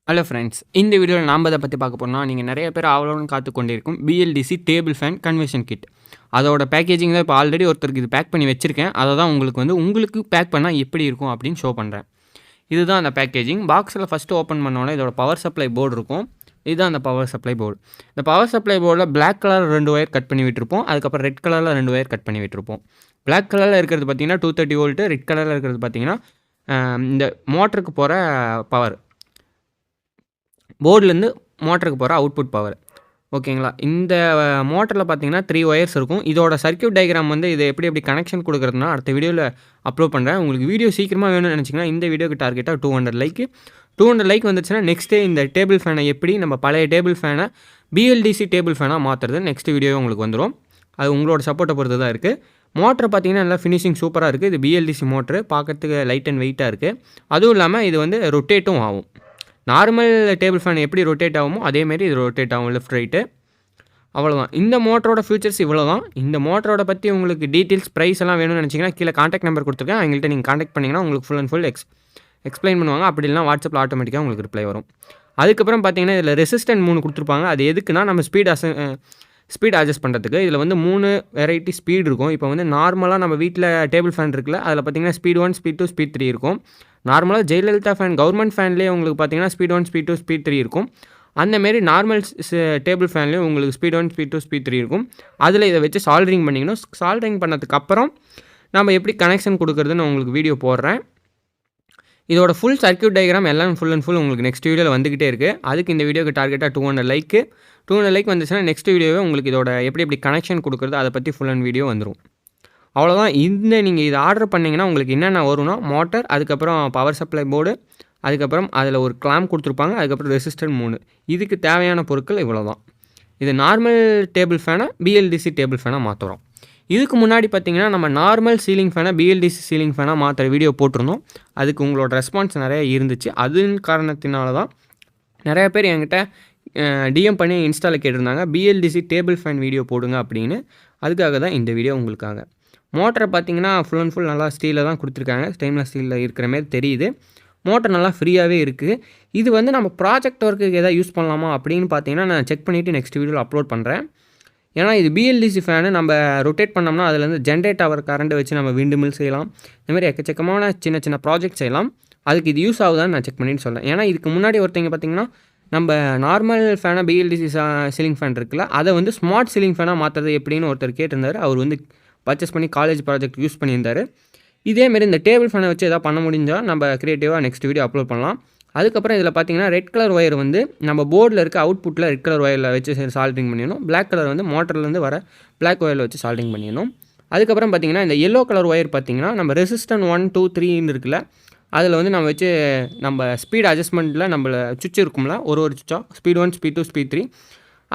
Hello friends, இந்த வீடியோவில் நாம் இதை பற்றி பார்க்க போனால் நீங்கள் நிறைய பேர் ஆவலுடன் காத்து கொண்டிருக்கும் BLDC table fan conversion kit. அதோட பேக்கேஜிங் தான் இப்போ ஆல்ரெடி ஒருத்தருக்கு இது பேக் பண்ணி வச்சுருக்கேன். அதை தான் உங்களுக்கு பேக் பண்ணால் எப்படி இருக்கும் அப்படின்னு ஷோ பண்ணுறேன். இதுதான் அந்த பேக்கேஜிங். பாக்ஸில் ஃபஸ்ட்டு ஓப்பன் பண்ணோன்னே இதோட பவர் சப்ளை போர்டு இருக்கும். இதுதான் அந்த பவர் சப்ளை போர்டு. இந்த பவர் சப்ளை போர்டில் பிளாக் கலர் 2 ஒயர் கட் பண்ணி விட்டுருப்போம். அதுக்கப்புறம் ரெட் கலரில் 2 ஒயர் கட் பண்ணி விட்டுருப்போம். பிளாக் கலரில் இருக்கிறது பார்த்தீங்கன்னா 230 வோல்ட்டு, ரெட் கலரில் இருக்கிறது பார்த்தீங்கன்னா இந்த மோட்டருக்கு போகிற பவர், போர்ட்லேருந்து மோட்டருக்கு போகிற அவுட்புட் பவர். ஓகேங்களா? இந்த மோட்டரில் பார்த்தீங்கன்னா 3 ஒயர்ஸ் இருக்கும். இதோட சர்க்யூட் டயக்ராம் இதை எப்படி கனெக்ஷன் கொடுக்குறதுனா அடுத்த வீடியோவில் அப்லோட் பண்ணுறேன். உங்களுக்கு வீடியோ சீக்கிரமாக வேணும்னு நினச்சிங்கன்னா இந்த வீடியோக்கு டார்கெட்டாக 200 லைக் வந்துச்சுன்னா நெக்ஸ்ட்டு இந்த டேபிள் ஃபேனை எப்படி நம்ம பழைய டேபிள் ஃபேனை BLDC டேபிள் ஃபேனாக மாற்றுறது நெக்ஸ்ட் வீடியோ உங்களுக்கு வந்துடும். அது உங்களோட சப்போர்ட்டை பொறுத்து தான் இருக்குது. மோட்டர் பார்த்தீங்கன்னா நல்லா ஃபினிஷிங் சூப்பராக இருக்குது. இது BLDC மோட்ரு, பார்க்கறதுக்கு லைட் அண்ட் வெயிட்டாக இருக்குது. அதுவும் இல்லாமல் இது ரொட்டேட்டும் ஆகும். நார்மல் டேபிள் ஃபேன் எப்படி ரொட்டேட் ஆகுமோ அதேமாரி இது ரொட்டேட் ஆகும் லெஃப்ட் ரைட்டு. அவ்வளோதான். இந்த மோட்டரோட ஃபியூச்சர்ஸ் இவ்வளோ தான். இந்த மோட்டரோட பற்றி உங்களுக்கு டீட்டெயில்ஸ் ப்ரைஸ் எல்லாம் வேணும்னு நினச்சிங்கன்னா கீழே காண்டாக்ட் நம்பர் கொடுத்துருக்கேன். அவங்கள்ட்ட நீங்கள் காண்டாக்ட் பண்ணிங்கன்னா உங்களுக்கு ஃபுல் அண்ட் ஃபுல் எக்ஸ்பிளைன் பண்ணுவாங்க. அப்படி இல்லைனா வாட்ஸ்அப்பில் ஆட்டோமேட்டிக்காக உங்களுக்கு ரிப்ளை வரும். அதுக்கப்புறம் பார்த்தீங்கன்னா இதில் ரெசிஸ்டன்ட் 3 கொடுத்துருப்பாங்க. அது எதுக்குன்னா நம்ம ஸ்பீட் அட்ஜஸ்ட் பண்ணுறதுக்கு. இதில் 3 வெரைட்டி ஸ்பீட் இருக்கும். இப்போ நார்மலாக நம்ம வீட்டில் டேபிள் ஃபேன் இருக்குல்ல, அதில் பார்த்தீங்கன்னா ஸ்பீட் 1, ஸ்பீட் 2, ஸ்பீட் 3 இருக்கும். நார்மலாக ஜெயலலிதா ஃபேன், கவர்மெண்ட் ஃபேன்லேயே உங்களுக்கு பார்த்தீங்கன்னா ஸ்பீட் 1, ஸ்பீட் 2, ஸ்பீட் 3 இருக்கும். அந்தமாரி நார்மல் டேபிள் ஃபேன்லேயும் உங்களுக்கு ஸ்பீட் 1, ஸ்பீட் 2, ஸ்பீட் 3 இருக்கும். அதில் இதை வச்சு சால்டரிங் பண்ணிக்கணும். சால்டரிங் பண்ணதுக்கப்புறம் நம்ம எப்படி கனெக்ஷன் கொடுக்குறதுன்னு உங்களுக்கு வீடியோ போடுறேன். இதோட ஃபுல் சர்க்யூட் டயக்ராம் எல்லாம் ஃபுல் அண்ட் ஃபுல் உங்களுக்கு நெக்ஸ்ட் வீடியோவில் வந்துக்கிட்டே இருக்குது. அதுக்கு இந்த வீடியோக்கு டார்கெட்டாக 200 லைக் வந்துச்சுன்னா நெக்ஸ்ட் வீடியோவே உங்களுக்கு இதோட எப்படி கனெக்ஷன் கொடுக்குறது அதை பற்றி ஃபுல் அண்ட் வீடியோ வந்துடும். அவ்வளோதான். நீங்கள் இதை ஆர்டர் பண்ணிங்கன்னா உங்களுக்கு என்னென்ன வரும்னா மோட்டர், அதுக்கப்புறம் பவர் சப்ளை போர்டு, அதுக்கப்புறம் அதில் ஒரு கிளாம்ப் கொடுத்துருப்பாங்க, அதுக்கப்புறம் ரெசிஸ்டர் 3. இதுக்கு தேவையான பொருட்கள் இவ்வளோ தான். இது நார்மல் டேபிள் ஃபேனை BLDC டேபிள் ஃபேனாக மாற்றுறோம். இதுக்கு முன்னாடி பார்த்தீங்கன்னா நம்ம நார்மல் சீலிங் ஃபேனை BLDC சீலிங் ஃபேனாக மாற்றுற வீடியோ போட்டிருந்தோம். அதுக்கு உங்களோட ரெஸ்பான்ஸ் நிறைய இருந்துச்சு. அதன் காரணத்தினால தான் நிறைய பேர் என்கிட்ட DM பண்ணி இன்ஸ்டாவில் கேட்டிருந்தாங்க BLDC டேபிள் ஃபேன் வீடியோ போடுங்க அப்படின்னு. அதுக்காக தான் இந்த வீடியோ உங்களுக்காக. மோட்டரை பார்த்தீங்கன்னா ஃபுல் அண்ட் ஃபுல் நல்லா ஸ்டீலில் தான் கொடுத்துருக்காங்க. ஸ்டெயின்லெஸ் ஸ்டீலில் இருக்கிற மாதிரி தெரியுது. மோட்டர் நல்லா ஃப்ரீயாகவே இருக்குது. இது நம்ம ப்ராஜெக்ட் ஒர்க்குக்கு எதாவது யூஸ் பண்ணலாமா அப்படின்னு பார்த்தீங்கன்னா நான் செக் பண்ணிவிட்டு நெக்ஸ்ட் வீடியோவில் அப்லோட் பண்ணுறேன். ஏன்னா இது BLDC ஃபேனு நம்ம ரொட்டேட் பண்ணோம்னா அதுலேருந்து ஜென்ரேட் ஆகிற கரண்ட்டை வச்சு நம்ம விண்டு மில் செய்யலாம். இந்தமாதிரி எக்கச்சக்கமான சின்ன ப்ராஜெக்ட் செய்யலாம். அதுக்கு இது யூஸ் ஆகுதான்னு நான் செக் பண்ணிட்டு சொல்கிறேன். ஏன்னா இதுக்கு முன்னாடி ஒருத்தங்க பார்த்தீங்கன்னா நம்ம நார்மல் ஃபேனை BLDC சீலிங் ஃபேன் இருக்குல்ல, அதை ஸ்மார்ட் சீலிங் ஃபேனாக மாற்றுறது எப்படின்னு ஒருத்தர் கேட்டிருந்தார். அவர் பர்ச்சேஸ் பண்ணி காலேஜ் ப்ராஜெக்ட் யூஸ் பண்ணியிருந்தார். இதேமாரி இந்த டேபிள் ஃபேனை வச்சு எதாவது பண்ண முடிஞ்சால் நம்ம க்ரியேட்டிவாக நெக்ஸ்ட் வீடியோ அப்லோட் பண்ணலாம். அதுக்கப்புறம் இதில் பார்த்தீங்கன்னா ரெட் கலர் ஒயர் நம்ம போர்டில் இருக்க அவுட்புட்டில் ரெட் கலர் ஒயரில் வச்சு சால்டரிங் பண்ணிடணும். பிளாக் கலர் மோட்டர்லேருந்து வர பிளாக் ஒயரில் வச்சு சால்டரிங் பண்ணிடணும். அதுக்கப்புறம் பார்த்தீங்கன்னா இந்த எல்லோ கலர் ஒயர் பார்த்தீங்கன்னா நம்ம ரெசிஸ்டன்ட் 1, 2, 3 இருக்குல்ல, அதில் நம்ம வச்சு நம்ம ஸ்பீட் அட்ஜஸ்ட்மெண்ட்டில் நம்மள சுவிட்ச் இருக்கும்ல, ஒரு சுவிட்சாக ஸ்பீட் 1, ஸ்பீட் 2, ஸ்பீட் 3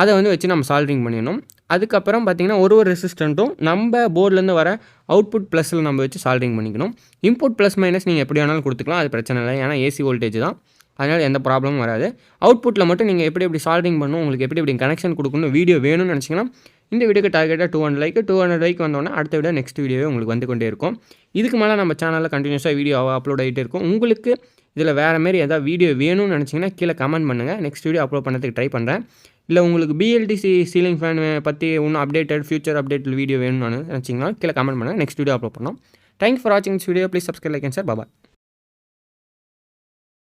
அதை வச்சு நம்ம சால்டரிங் பண்ணிடணும். அதுக்கப்புறம் பார்த்தீங்கன்னா ஒரு ரெசிஸ்டண்ட்டும் நம்ம போர்ட்லேருந்து வர அவுட்புட் ப்ளஸில் நம்ம வச்சு சால்டரிங் பண்ணிக்கணும். இன்புட் ப்ளஸ் மைனஸ் நீங்கள் எப்படி வேணாலும் கொடுத்துக்கலாம், அது பிரச்சனை இல்லை. ஏன்னா AC வோல்டேஜ் தான், அதனால் எந்த ப்ராப்ளமும் வராது. அவுட்புட்டில் மட்டும் நீங்கள் எப்படி சால்டரிங் பண்ணணும், உங்களுக்கு எப்படி கனெக்ஷன் கொடுக்கணும் வீடியோ வேணும்னு நினச்சிங்கன்னா இந்த வீடியோக்கு டார்கெட்டாக 200 லைக் வந்தோடனே அடுத்த வீடியோ நெக்ஸ்ட் வீடியோவே உங்களுக்கு வந்து கொண்டே இருக்கும். இதுக்கு மேலே நம்ம சேனலில் கண்டினியூஸாக வீடியோ அப்லோட் ஆகிட்டே இருக்கும். உங்களுக்கு இதில் வேறு மாரி எதாவது வீடியோ வேணும்னு நினச்சிங்கன்னா கீழே கமெண்ட் பண்ணுங்கள். நெக்ஸ்ட் வீடியோ அப்லோட் பண்ணுறதுக்கு ட்ரை பண்ணுறேன். இல்லை உங்களுக்கு BLDC சீலிங் ஃபேன் பற்றி இன்னும் அப்டேட்டட் ஃபியூச்சர் அப்டேட் வீடியோ வேணும்னு நினச்சிங்கன்னா கீழே கமெண்ட் பண்ணுங்கள். நெக்ஸ்ட் வீடியோ அப்லோட் பண்ணோம். தேங்க்ஸ் ஃபார் வாட்சிங் this video. Please subscribe, like and share. Bye.